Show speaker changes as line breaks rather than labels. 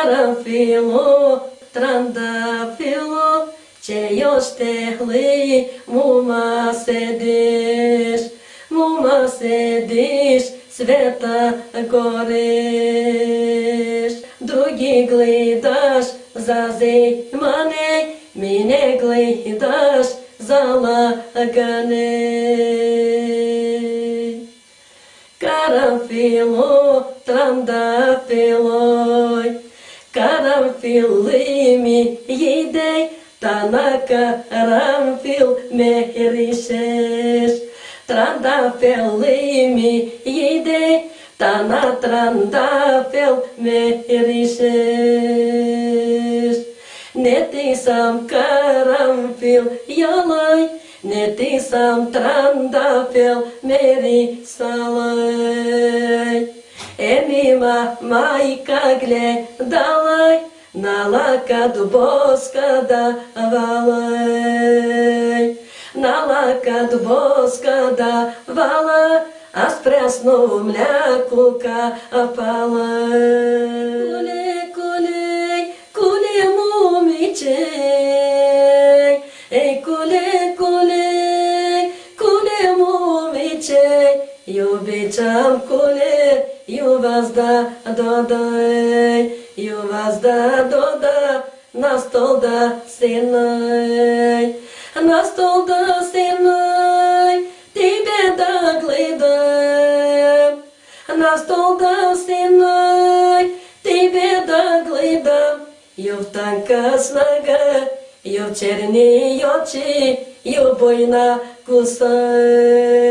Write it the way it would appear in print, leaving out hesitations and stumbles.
Карамфіло, трандафіло, чейо штегли, мума сидиш, света гориш. Другі глидаш, зазей мене, мене глидаш, залагане. Карамфіло, трандафіло, карамфілими їдей, та на карамфіл мерішеш. Трандафілими їдей, та на трандафіл мерішеш. Не ти сам карамфіл ялай, не ти сам трандафіл мерісалай. Еміма майка гледалай, на лакаду боска давалай. На лакаду боска давала, а з пресного мляку капалай. Куле мумичей, ей куле мумичей, юбичам куле, ювазда додай, ювазда дода, на стол да синай, на стол да синай, тебе да гледам, на стол да синай, тебе да гледам. Ю танка снага, ю черні очі, ю бойна кусай.